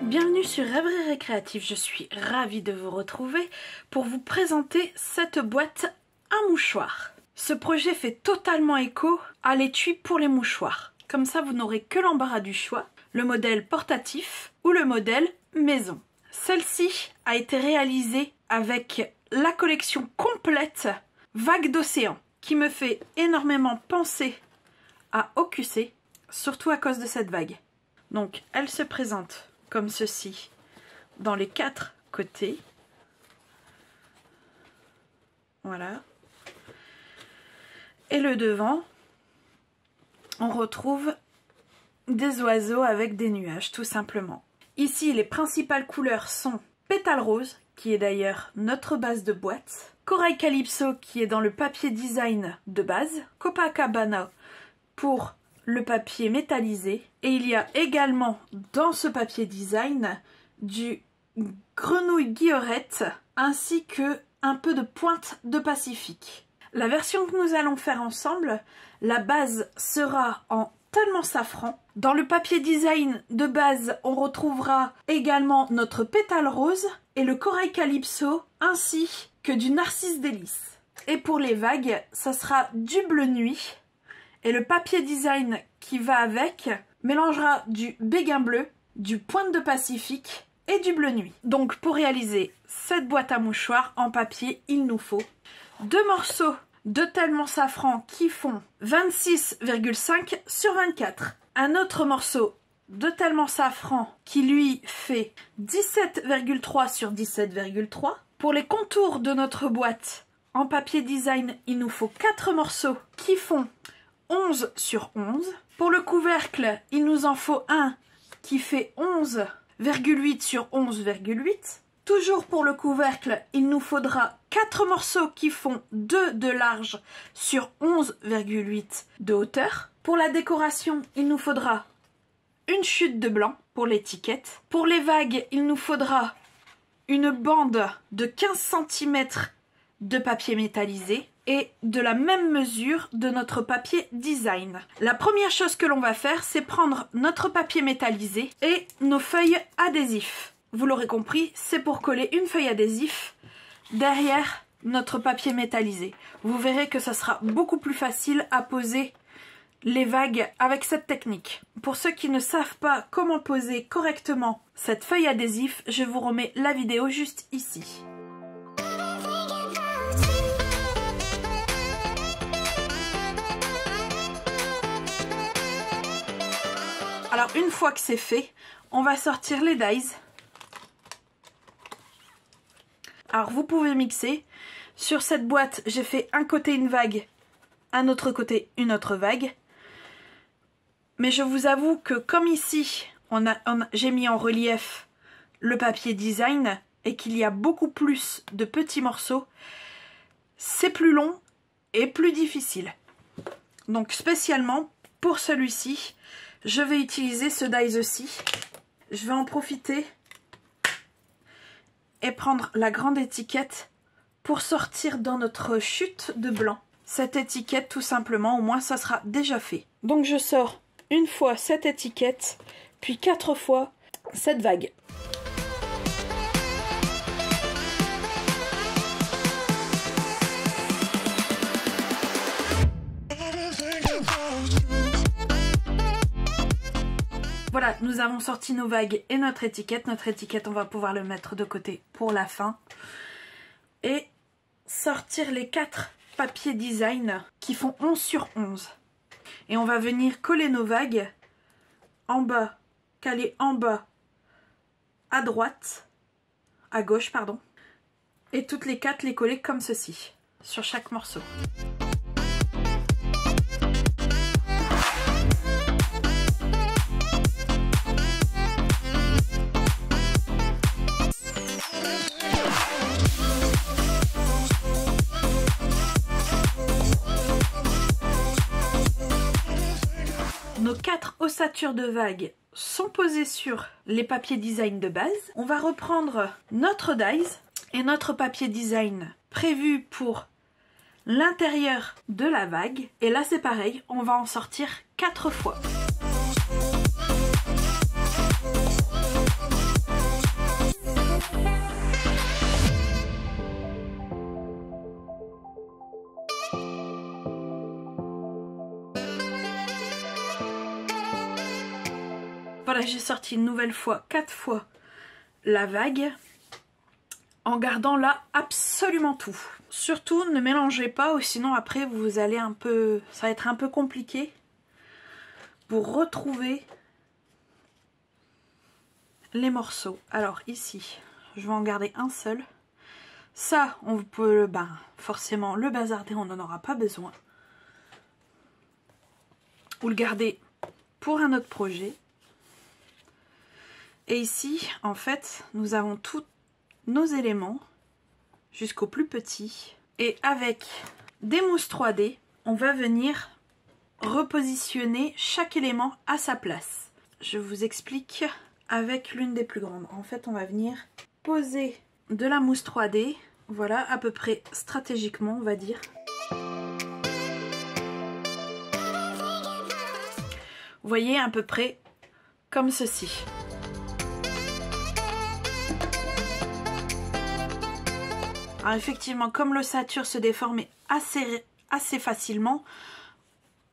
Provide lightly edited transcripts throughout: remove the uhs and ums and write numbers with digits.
Bienvenue sur Rêverie Récréative, je suis ravie de vous retrouver pour vous présenter cette boîte à mouchoirs. Ce projet fait totalement écho à l'étui pour les mouchoirs. Comme ça, vous n'aurez que l'embarras du choix, le modèle portatif ou le modèle maison. Celle-ci a été réalisée avec la collection complète Vagues d'océan, qui me fait énormément penser à OQC, surtout à cause de cette vague. Donc, elle se présente comme ceci dans les 4 côtés. Voilà. Et le devant, on retrouve des oiseaux avec des nuages, tout simplement. Ici, les principales couleurs sont Pétale Rose, qui est d'ailleurs notre base de boîte, Corail Calypso, qui est dans le papier design de base, Copacabana pour le papier métallisé, et il y a également dans ce papier design du grenouille guillerette ainsi que un peu de pointe de Pacifique. La version que nous allons faire ensemble, la base sera en tellement safran. Dans le papier design de base, on retrouvera également notre pétale rose et le corail calypso ainsi que du narcisse délice. Et pour les vagues, ça sera du bleu nuit. Et le papier design qui va avec mélangera du béguin bleu, du pointe de Pacifique et du bleu nuit. Donc pour réaliser cette boîte à mouchoirs en papier, il nous faut 2 morceaux de tellement safran qui font 26,5 sur 24. Un autre morceau de tellement safran qui lui fait 17,3 sur 17,3. Pour les contours de notre boîte en papier design, il nous faut 4 morceaux qui font 11 sur 11. Pour le couvercle, il nous en faut un qui fait 11,8 sur 11,8. Toujours pour le couvercle, il nous faudra 4 morceaux qui font 2 de large sur 11,8 de hauteur. Pour la décoration, il nous faudra une chute de blanc pour l'étiquette. Pour les vagues, il nous faudra une bande de 15 cm de papier métallisé et de la même mesure de notre papier design. La première chose que l'on va faire, c'est prendre notre papier métallisé et nos feuilles adhésifs. Vous l'aurez compris, c'est pour coller une feuille adhésif derrière notre papier métallisé. Vous verrez que ça sera beaucoup plus facile à poser les vagues avec cette technique. Pour ceux qui ne savent pas comment poser correctement cette feuille adhésif, je vous remets la vidéo juste ici. Alors une fois que c'est fait, on va sortir les dies. Alors vous pouvez mixer. Sur cette boîte, j'ai fait un côté une vague, un autre côté une autre vague. Mais je vous avoue que comme ici, j'ai mis en relief le papier design et qu'il y a beaucoup plus de petits morceaux, c'est plus long et plus difficile. Donc spécialement pour celui-ci, je vais utiliser ce dies aussi. Je vais en profiter et prendre la grande étiquette pour sortir dans notre chute de blanc cette étiquette tout simplement, au moins ça sera déjà fait. Donc je sors une fois cette étiquette, puis 4 fois cette vague. Voilà, nous avons sorti nos vagues et notre étiquette. Notre étiquette, on va pouvoir le mettre de côté pour la fin. Et sortir les 4 papiers design qui font 11 sur 11. Et on va venir coller nos vagues en bas, caler en bas, à droite, à gauche, pardon. Et toutes les 4 les coller comme ceci, sur chaque morceau. Nos 4 ossatures de vagues sont posées sur les papiers design de base. On va reprendre notre dies et notre papier design prévu pour l'intérieur de la vague. Et là c'est pareil, on va en sortir 4 fois. Voilà, j'ai sorti une nouvelle fois, 4 fois la vague, en gardant là absolument tout. Surtout ne mélangez pas, ou sinon après vous allez un peu, ça va être un peu compliqué pour retrouver les morceaux. Alors ici, je vais en garder un seul. Ça, on peut forcément le bazarder, on n'en aura pas besoin. Ou le garder pour un autre projet. Et ici, en fait, nous avons tous nos éléments jusqu'au plus petit. Et avec des mousses 3D, on va venir repositionner chaque élément à sa place. Je vous explique avec l'une des plus grandes. En fait, on va venir poser de la mousse 3D, voilà, à peu près stratégiquement, on va dire. Vous voyez, à peu près comme ceci. Alors effectivement, comme l'ossature se déforme assez facilement,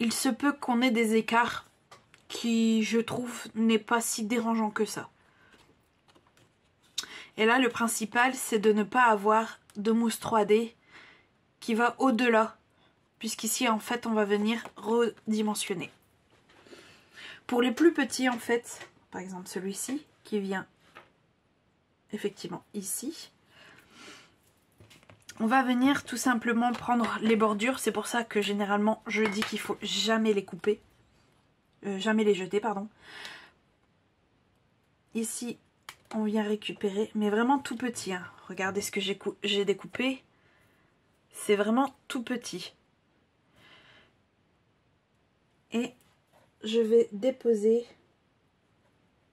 il se peut qu'on ait des écarts qui, je trouve, n'est pas si dérangeant que ça. Et là, le principal, c'est de ne pas avoir de mousse 3D qui va au-delà, puisqu'ici, en fait, on va venir redimensionner. Pour les plus petits, en fait, par exemple celui-ci, qui vient effectivement ici, on va venir tout simplement prendre les bordures. C'est pour ça que généralement, je dis qu'il faut jamais les couper. Jamais les jeter, pardon. Ici, on vient récupérer, mais vraiment tout petit. Hein. Regardez ce que j'ai découpé. C'est vraiment tout petit. Et je vais déposer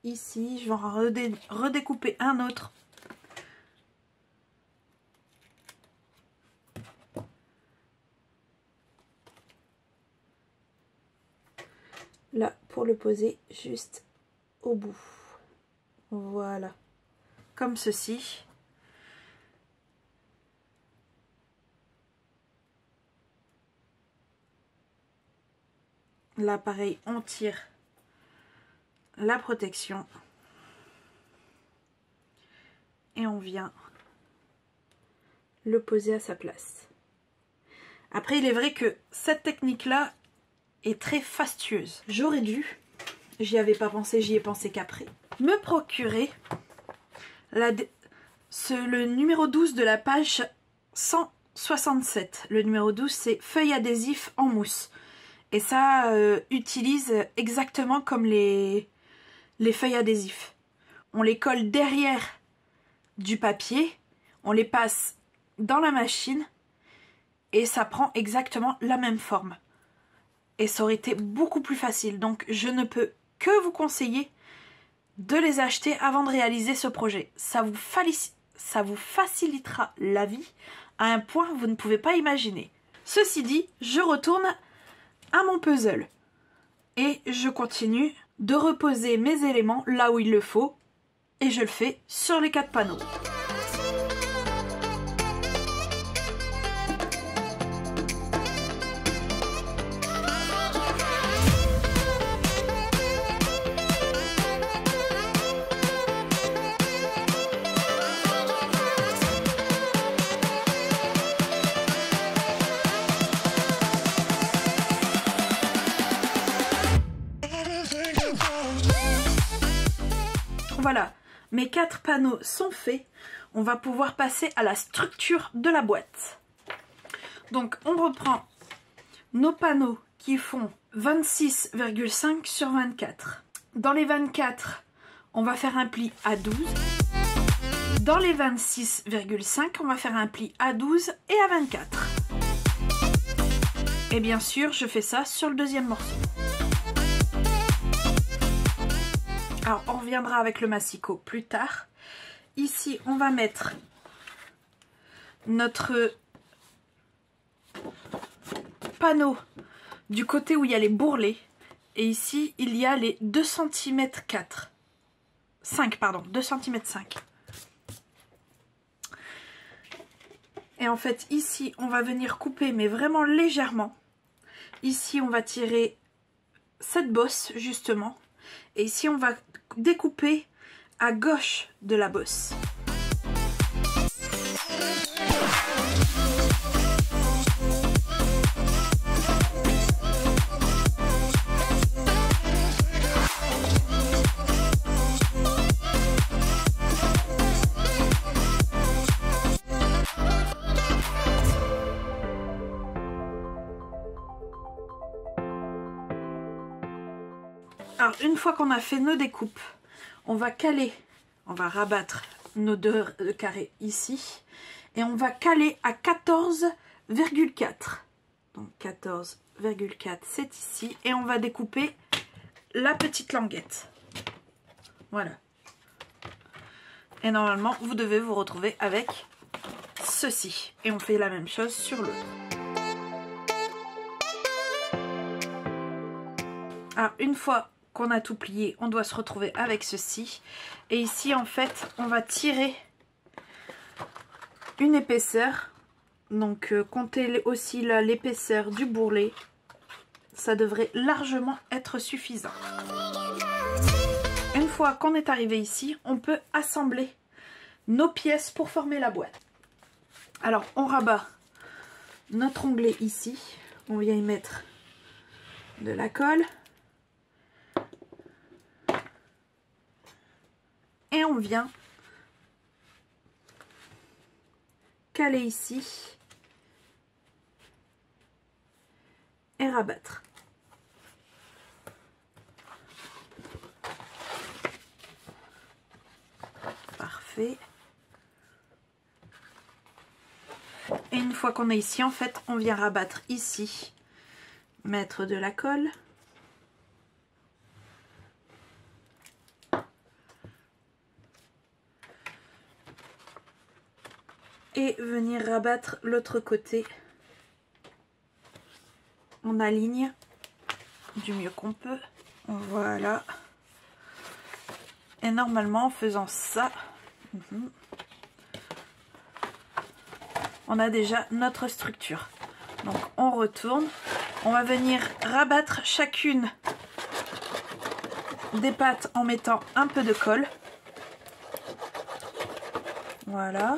ici. Je vais en redécouper un autre. Là, pour le poser juste au bout. Voilà. Comme ceci. Là, pareil, on tire la protection. Et on vient le poser à sa place. Après, il est vrai que cette technique-là est très fastueuse. J'aurais dû, j'y avais pas pensé, j'y ai pensé qu'après, me procurer le numéro 12 de la page 167. Le numéro 12, c'est feuille adhésif en mousse. Et ça utilise exactement comme les feuilles adhésifs. On les colle derrière du papier, on les passe dans la machine et ça prend exactement la même forme. Et ça aurait été beaucoup plus facile. Donc je ne peux que vous conseiller de les acheter avant de réaliser ce projet. Ça vous facilitera la vie à un point que vous ne pouvez pas imaginer. Ceci dit, je retourne à mon puzzle. Et je continue de reposer mes éléments là où il le faut. Et je le fais sur les 4 panneaux. Voilà, mes 4 panneaux sont faits. On va pouvoir passer à la structure de la boîte. Donc on reprend nos panneaux qui font 26,5 sur 24. Dans les 24, on va faire un pli à 12. Dans les 26,5, on va faire un pli à 12 et à 24. Et bien sûr, je fais ça sur le deuxième morceau. Alors, on reviendra avec le massicot plus tard. Ici, on va mettre notre panneau du côté où il y a les bourrelets. Et ici, il y a les 2 cm 4. 5, pardon, 2 cm 5. Et en fait, ici, on va venir couper, mais vraiment légèrement. Ici, on va tirer cette bosse, justement. Et ici, on va découper à gauche de la bosse. Alors une fois qu'on a fait nos découpes, on va rabattre nos deux carrés ici et on va caler à 14,4. Donc 14,4 c'est ici et on va découper la petite languette. Voilà. Et normalement vous devez vous retrouver avec ceci. Et on fait la même chose sur l'autre. Alors une fois qu'on a tout plié, on doit se retrouver avec ceci. Et ici en fait on va tirer une épaisseur. Donc comptez aussi là l'épaisseur du bourrelet. Ça devrait largement être suffisant. Une fois qu'on est arrivé ici, on peut assembler nos pièces pour former la boîte. Alors on rabat notre onglet ici. On vient y mettre de la colle. Et on vient caler ici et rabattre. Parfait. Et une fois qu'on est ici, en fait, on vient rabattre ici, mettre de la colle. Et venir rabattre l'autre côté. On aligne du mieux qu'on peut. Voilà. Et normalement en faisant ça, on a déjà notre structure. Donc on retourne. On va venir rabattre chacune des pattes en mettant un peu de colle. Voilà.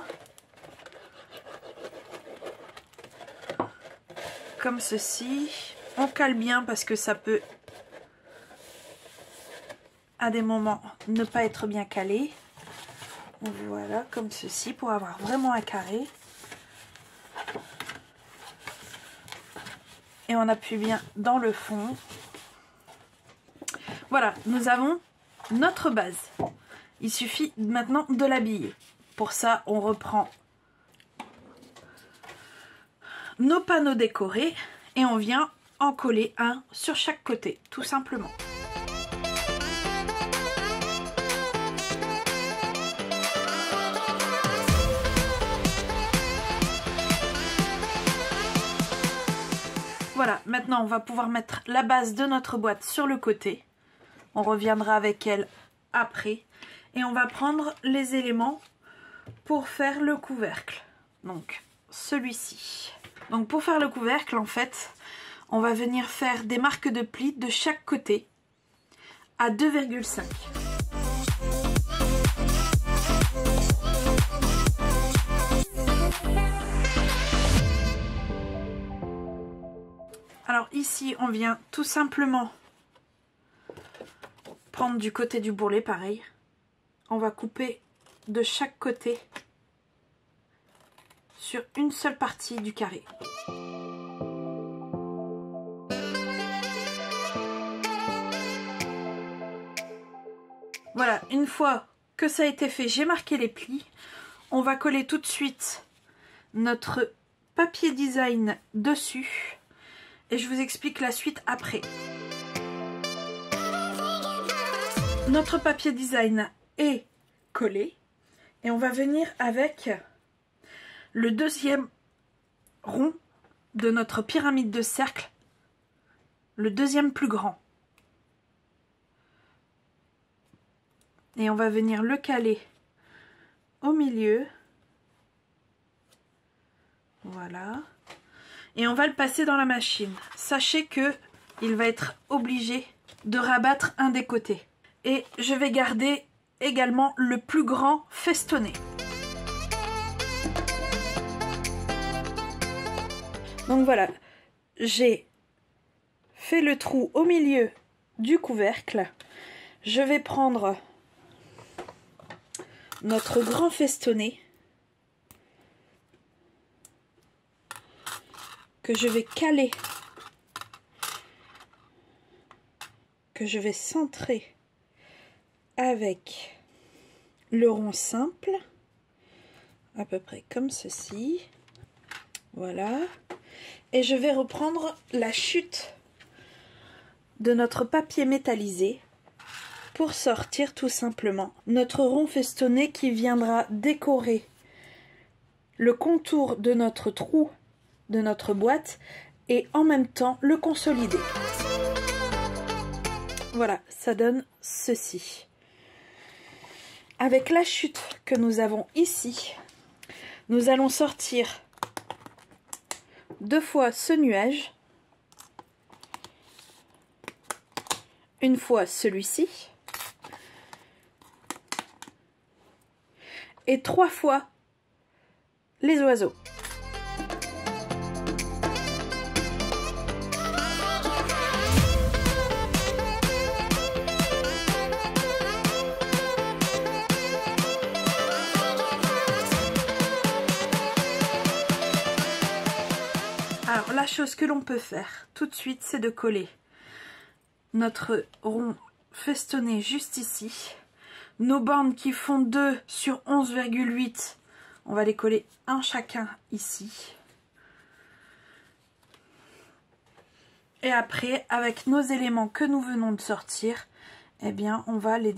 Comme ceci. On cale bien parce que ça peut à des moments ne pas être bien calé. Voilà, comme ceci pour avoir vraiment un carré. Et on appuie bien dans le fond. Voilà, nous avons notre base. Il suffit maintenant de l'habiller. Pour ça, on reprend nos panneaux décorés et on vient en coller un sur chaque côté, tout simplement. Voilà, maintenant on va pouvoir mettre la base de notre boîte sur le côté. On reviendra avec elle après. Et on va prendre les éléments pour faire le couvercle. Donc celui-ci. Donc pour faire le couvercle, en fait, on va venir faire des marques de plis de chaque côté à 2,5. Alors ici, on vient tout simplement prendre du côté du bourrelet, pareil. On va couper de chaque côté sur une seule partie du carré. Voilà, une fois que ça a été fait, j'ai marqué les plis. On va coller tout de suite notre papier design dessus et je vous explique la suite après. Notre papier design est collé et on va venir avec le deuxième rond de notre pyramide de cercle, le deuxième plus grand. Et on va venir le caler au milieu. Voilà. Et on va le passer dans la machine. Sachez que il va être obligé de rabattre un des côtés. Et je vais garder également le plus grand festonné. Donc voilà, j'ai fait le trou au milieu du couvercle. Je vais prendre notre grand festonné que je vais caler, que je vais centrer avec le rond simple, à peu près comme ceci. Voilà. Et je vais reprendre la chute de notre papier métallisé pour sortir tout simplement notre rond festonné qui viendra décorer le contour de notre trou de notre boîte et en même temps le consolider. Voilà, ça donne ceci. Avec la chute que nous avons ici, nous allons sortir 2 fois ce nuage, une fois celui-ci et 3 fois les oiseaux. Alors la chose que l'on peut faire tout de suite, c'est de coller notre rond festonné juste ici. Nos bandes qui font 2 sur 11,8, on va les coller un chacun ici. Et après, avec nos éléments que nous venons de sortir, eh bien, on va les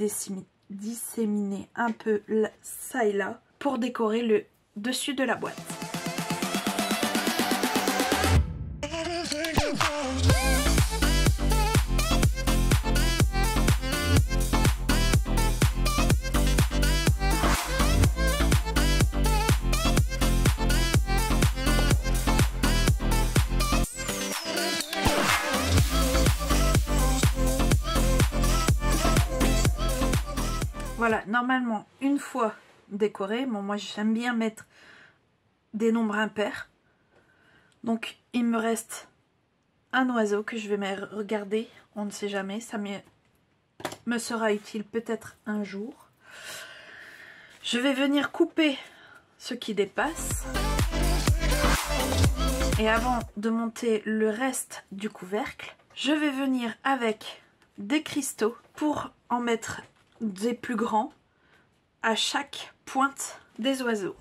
disséminer un peu ça et là pour décorer le dessus de la boîte. Voilà, normalement, une fois décoré, bon, moi j'aime bien mettre des nombres impairs. Donc, il me reste un oiseau que je vais regarder, on ne sait jamais, ça me sera utile peut-être un jour. Je vais venir couper ce qui dépasse. Et avant de monter le reste du couvercle, je vais venir avec des cristaux pour en mettre des plus grands à chaque pointe des oiseaux.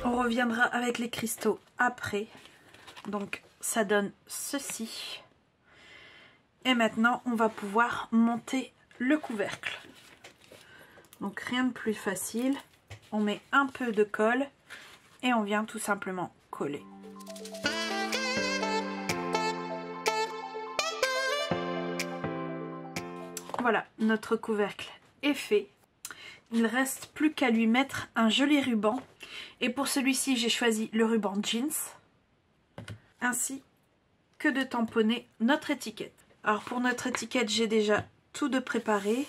On reviendra avec les cristaux après. Donc ça donne ceci. Et maintenant on va pouvoir monter le couvercle. Donc rien de plus facile. On met un peu de colle et on vient tout simplement coller. Voilà, notre couvercle est fait. Il ne reste plus qu'à lui mettre un joli ruban. Et pour celui-ci, j'ai choisi le ruban jeans. Ainsi que de tamponner notre étiquette. Alors pour notre étiquette, j'ai déjà tout de préparé.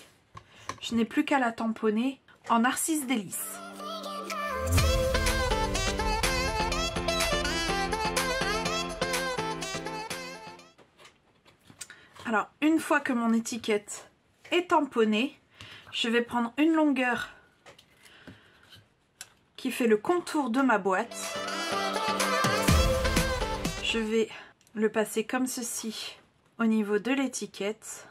Je n'ai plus qu'à la tamponner en narcisse délice. Alors une fois que mon étiquette est tamponnée, je vais prendre une longueur qui fait le contour de ma boîte. Je vais le passer comme ceci au niveau de l'étiquette,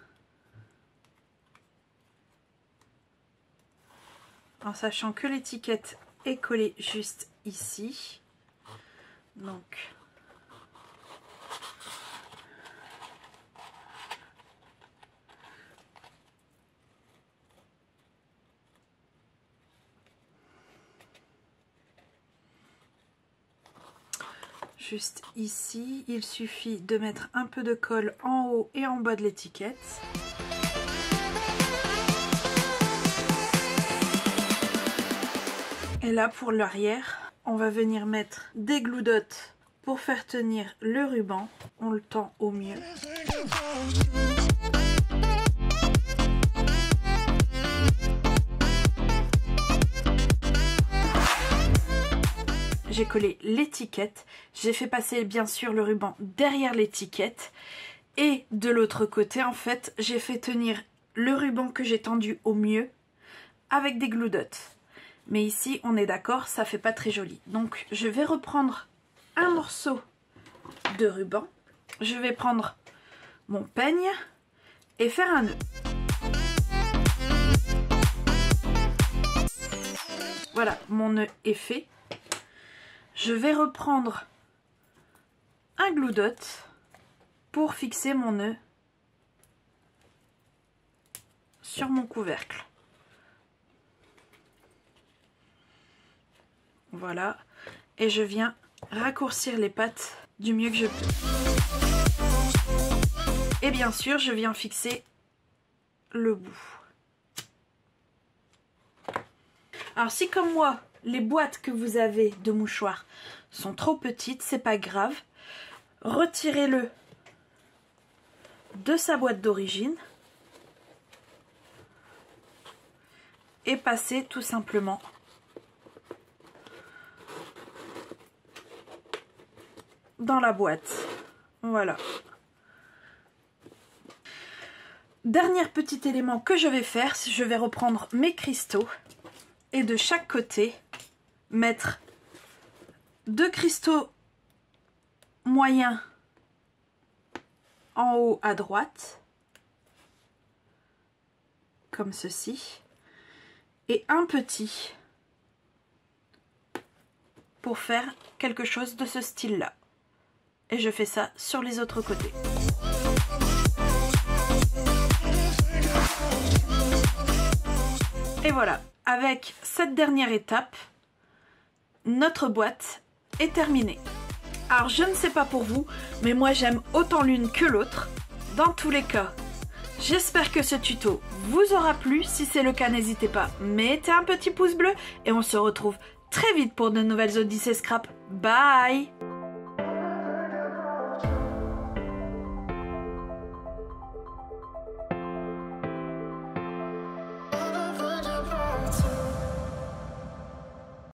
en sachant que l'étiquette est collée juste ici. Donc juste ici, il suffit de mettre un peu de colle en haut et en bas de l'étiquette. Et là pour l'arrière, on va venir mettre des glue dots pour faire tenir le ruban, on le tend au mieux. J'ai collé l'étiquette, j'ai fait passer bien sûr le ruban derrière l'étiquette et de l'autre côté en fait j'ai fait tenir le ruban que j'ai tendu au mieux avec des glue dots. Mais ici on est d'accord, ça fait pas très joli. Donc je vais reprendre un morceau de ruban, je vais prendre mon peigne et faire un nœud. Voilà, mon nœud est fait. Je vais reprendre un glue dot pour fixer mon nœud sur mon couvercle. Voilà, et je viens raccourcir les pattes du mieux que je peux. Et bien sûr, je viens fixer le bout. Alors si comme moi, les boîtes que vous avez de mouchoirs sont trop petites, c'est pas grave. Retirez-le de sa boîte d'origine et passez tout simplement dans la boîte. Voilà. Dernier petit élément que je vais faire, je vais reprendre mes cristaux et de chaque côté mettre 2 cristaux moyens en haut à droite, comme ceci, et un petit pour faire quelque chose de ce style-là. Et je fais ça sur les autres côtés. Et voilà, avec cette dernière étape, notre boîte est terminée. Alors je ne sais pas pour vous, mais moi j'aime autant l'une que l'autre. Dans tous les cas, j'espère que ce tuto vous aura plu. Si c'est le cas, n'hésitez pas, mettez un petit pouce bleu et on se retrouve très vite pour de nouvelles Odyssées Scrap. Bye!